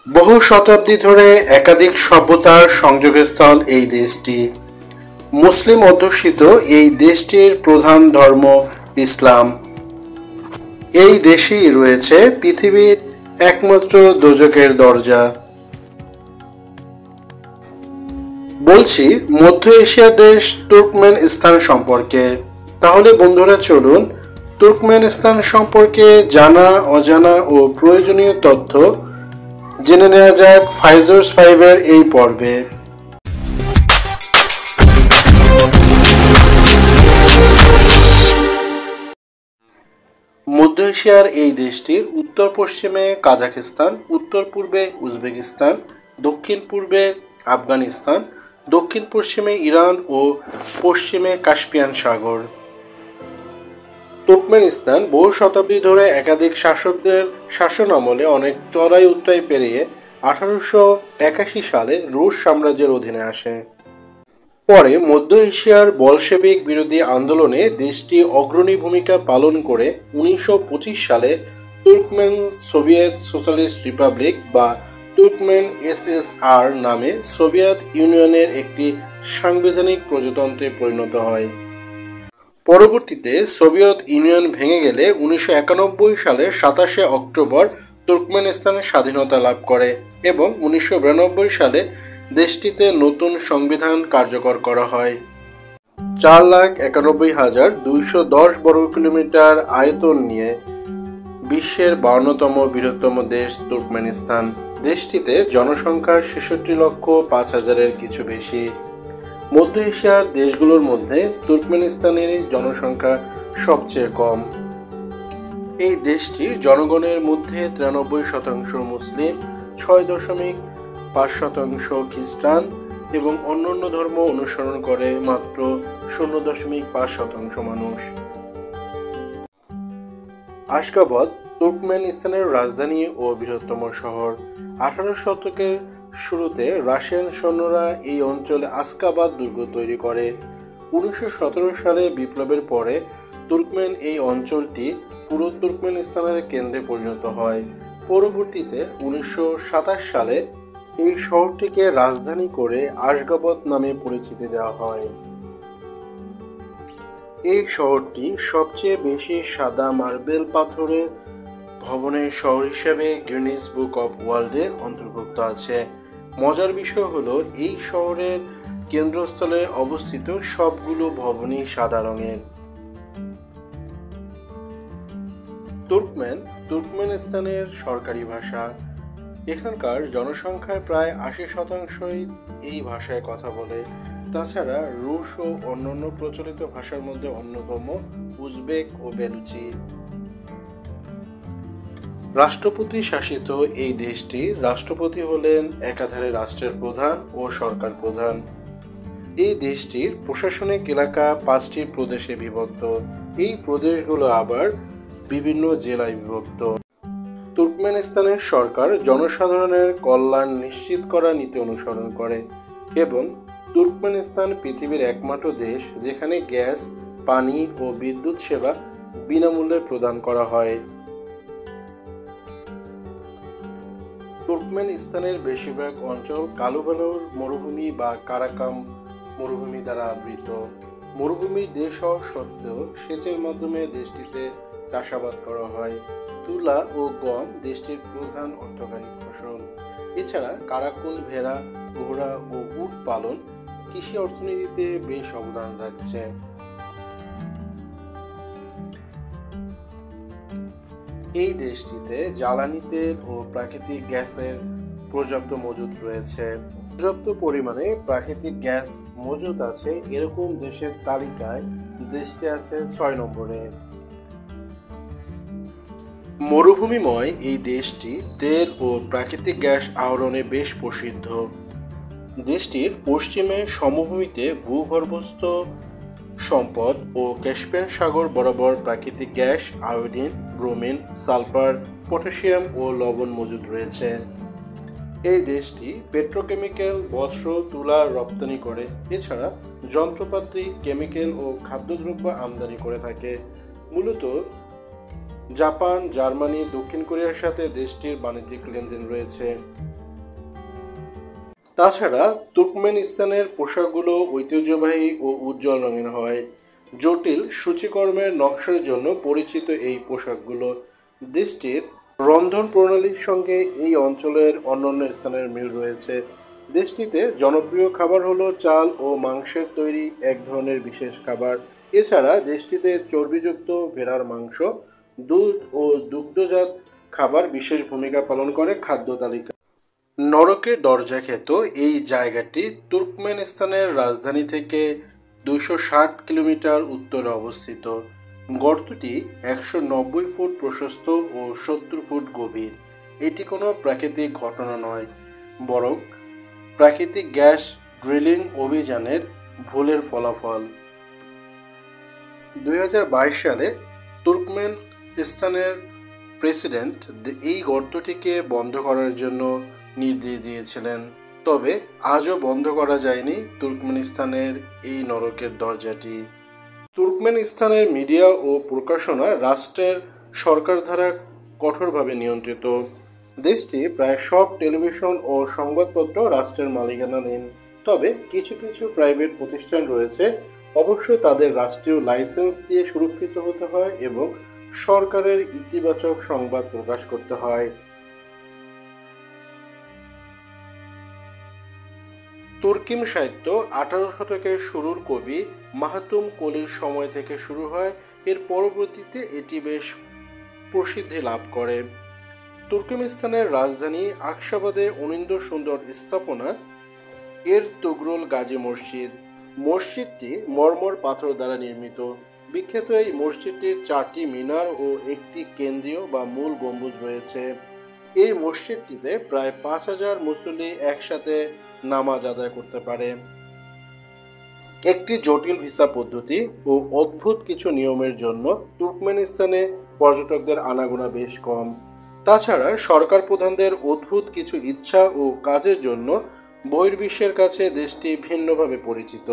বহু শতাব্দী ধরে একাধিক সভ্যতার সংযোগস্থল এই দেশটি। মুসলিম অধ্যুষিত এই দেশটির প্রধান ধর্ম ইসলাম। এই দেশেই রয়েছে পৃথিবীর একমাত্র দোজখের দরজা। বলছি মধ্য এশিয়ার দেশ তুর্কমেনিস্তান সম্পর্কে। তাহলে বন্ধুরা চলুন তুর্কমেনিস্তান সম্পর্কে জানা অজানা ও প্রয়োজনীয় তথ্য জেনে নেওয়া যাক ফাইজোর্স 5 এর এই পর্বে। মধ্য এশিয়ার এই দেশটির উত্তর পশ্চিমে কাজাখস্তান, উত্তর পূর্বে উজবেকিস্তান, দক্ষিণ পূর্বে আফগানিস্তান, দক্ষিণ পশ্চিমে ইরান ও পশ্চিমে কাস্পিয়ান সাগর। তুর্কমেনিস্তান বহু শতাব্দী ধরে একাধিক শাসকদের শাসন আমলে অনেক চড়াই উতরাই পেরিয়ে 1881 সালে রুশ সাম্রাজ্যের অধীনে আসে। পরে মধ্য এশিয়ার বলশেভিক বিরোধী আন্দোলনে দেশটি অগ্রণী ভূমিকা পালন করে 1925 সালে তুর্কমেন সোভিয়েত সোশ্যালিস্ট রিপাবলিক বা তুর্কমেন এসএসআর নামে সোভিয়েত ইউনিয়নের একটি সাংবিধানিক প্রজাতন্ত্রে পরিণত হয়। পরবর্তীতে সোভিয়েত ইউনিয়ন ভেঙে গেলে 1991 সালের 27শে অক্টোবর তুর্কমেনিস্তান স্বাধীনতা লাভ করে এবং 1992 সালে দেশটিতে নতুন সংবিধান কার্যকর করা হয়। 4,91,210 বর্গ কিলোমিটার আয়তন নিয়ে বিশ্বের 52তম বৃহত্তম দেশ তুর্কমেনিস্তান। দেশটিতে জনসংখ্যা 66,05,000-এর কিছু বেশি। মধ্য এশিয়ার দেশগুলোর মধ্যে তুর্কমেনিস্তানের জনসংখ্যা সবচেয়ে কম। এই দেশটির জনগণের মধ্যে 93% মুসলিম, 6.5% খ্রিস্টান এবং অন্যান্য ধর্ম অনুসরণ করে মাত্র 0.5% মানুষ। আশগাবাদ তুর্কমেনিস্তানের রাজধানী ও বৃহত্তম শহর। 18 শতকের শুরুতে রাশিয়ান সৈন্যরা এই অঞ্চলে আশগাবাদ দুর্গ তৈরি করে। 1917 সালে বিপ্লবের পরে তুর্কমেন এই অঞ্চলটি পুরো তুর্কমেনিস্তানের কেন্দ্রে পরিণত হয়। পরবর্তীতে 1927 সালে এই শহরটিকে রাজধানী করে আশগাবাদ নামে পরিচিতি দেওয়া হয়। এই শহরটি সবচেয়ে বেশি সাদা মার্বেল পাথরের ভবনের শহর হিসেবে গিনেস বুক অব ওয়ার্ল্ডে অন্তর্ভুক্ত আছে। মজার বিষয় হলো এই শহরের কেন্দ্রস্থলে অবস্থিত সবগুলো ভবনই সাদা রঙের। তুর্কমেনিস্তানের সরকারি ভাষা। এখানকার জনসংখ্যার প্রায় 80%ই এই ভাষায় কথা বলে। তাছাড়া রুশ ও অন্যান্য প্রচলিত ভাষার মধ্যে অন্যতম উজবেক ও বেলুচি। রাষ্ট্রপতি শাসিত এই দেশটির রাষ্ট্রপতি হলেন একাধারে রাষ্ট্রের প্রধান ও সরকার প্রধান। এই দেশটির প্রশাসনিক এলাকা 5টি প্রদেশে বিভক্ত। এই প্রদেশগুলো আবার বিভিন্ন জেলায় বিভক্ত। তুর্কমেনিস্তানের সরকার জনসাধারণের কল্যাণ নিশ্চিত করার নীতি অনুসরণ করে এবং তুর্কমেনিস্তান পৃথিবীর একমাত্র দেশ যেখানে গ্যাস, পানি ও বিদ্যুৎ সেবা বিনামূল্যে প্রদান করা হয়। তুর্কমেনিস্তানের বেশিরভাগ অঞ্চল কালো বালুর মরুভূমি বা কারাকাম মরুভূমি দ্বারা আবৃত। মরুভূমির দেশ হওয়া সত্ত্বেও সেচের মাধ্যমে দেশটিতে চাষাবাদ করা হয়। তুলা ও গম দেশটির প্রধান অর্থকরী ফসল। এছাড়া কারাকুল, ভেড়া, ঘোড়া ও উট পালন কৃষি অর্থনীতিতে বেশ অবদান রাখছে। এই দেশটিতে জ্বালানি তেল ও প্রাকৃতিক গ্যাসের পর্যাপ্ত মজুদ রয়েছে। পর্যাপ্ত পরিমাণে প্রাকৃতিক গ্যাস মজুদ আছে এরকম দেশের তালিকায় দেশটি আছে 6 নম্বরে। মরুভূমিময় এই দেশটি তেল ও প্রাকৃতিক গ্যাস আহরণে বেশ প্রসিদ্ধ। দেশটির পশ্চিমে সমভূমিতে ভূগর্ভস্থ সম্পদ ও ক্যাস্পিয়ান সাগর বরাবর প্রাকৃতিক gas, iodine, bromine, sulphur, potassium ও লবণ মজুদ রয়েছে। এই দেশটি পেট্রোকেমিক্যাল, বস্ত্র, তুলা রপ্তানি করে। এছাড়া যন্ত্রপাতি, কেমিক্যাল ও খাদ্যদ্রব্য আমদানি করে থাকে। মূলত জাপান, জার্মানি, দক্ষিণ কোরিয়ার সাথে দেশটির বাণিজ্যিক লেনদেন রয়েছে। তাছাড়া তুর্কমেনিস্তানের পোশাকগুলো ঐতিহ্যবাহী ও উজ্জ্বল রঙিন হয়। জটিল সূচিকর্মের নকশার জন্য পরিচিত এই পোশাকগুলো দেশটির রন্ধন প্রণালীর সঙ্গে এই অঞ্চলের অন্যান্য স্থানের মিল রয়েছে। দেশটিতে জনপ্রিয় খাবার হলো চাল ও মাংসের তৈরি এক ধরনের বিশেষ খাবার। এছাড়া দেশটিতে চর্বিযুক্ত ভেড়ার মাংস, দুধ ও দুগ্ধজাত খাবার বিশেষ ভূমিকা পালন করে খাদ্য তালিকা। নরকের দরজা খ্যাত এই জায়গাটি তুর্কমেনিস্তানের রাজধানী থেকে 260 কিলোমিটার উত্তরে অবস্থিত। গর্তটি 190 ফুট প্রশস্ত ও 70 ফুট গভীর। এটি কোনো প্রাকৃতিক ঘটনা নয়, বরং প্রাকৃতিক গ্যাস ড্রিলিং অভিযানের ভুলের ফলাফল। 2022 সালে তুর্কমেনিস্তানের প্রেসিডেন্ট এই গর্তটিকে বন্ধ করার জন্য নির্দেশ দিয়েছিলেন, তবে আজও বন্ধ করা যায়নি তুর্কমেনিস্তানের এই নরকের দরজাটি। তুর্কমেনিস্তানের মিডিয়া ও প্রকাশনা রাষ্ট্রের সরকার দ্বারা কঠোরভাবে নিয়ন্ত্রিত। দেশটি প্রায় সব টেলিভিশন ও সংবাদপত্র রাষ্ট্রের মালিকানাধীন, তবে কিছু কিছু প্রাইভেট প্রতিষ্ঠান রয়েছে। অবশ্য তাদের রাষ্ট্রীয় লাইসেন্স দিয়ে সুরক্ষিত হতে হয় এবং সরকারের ইতিবাচক সংবাদ প্রকাশ করতে হয়। তুর্কিম সাহিত্য 18 শতকের শুরুর কবি মাহাতুম কলির সময় থেকে শুরু হয়। এর পরবর্তীতে এটি বেশ প্রসিদ্ধি লাভ করে। তুর্কমেনিস্তানের রাজধানী আকসাবাদে অনিন্দ সুন্দর স্থাপনা এর তুগরুল গাজী মসজিদ। মসজিদটি মরমর পাথর দ্বারা নির্মিত। বিখ্যাত এই মসজিদটির 4টি মিনার ও একটি কেন্দ্রীয় বা মূল গম্বুজ রয়েছে। এই মসজিদটিতে প্রায় 5000 মুসল্লি একসাথে নামাজ আদায় করতে পারে। একটি জটিল ভিসা পদ্ধতি ও অদ্ভুত কিছু নিয়মের জন্য তুর্কমেনিস্তানে পর্যটকদের আনাগোনা বেশ কম। তাছাড়া সরকার প্রধানদের অদ্ভুত কিছু ইচ্ছা ও কাজের জন্য বহির্বিশ্বের কাছে দেশটি ভিন্নভাবে পরিচিত।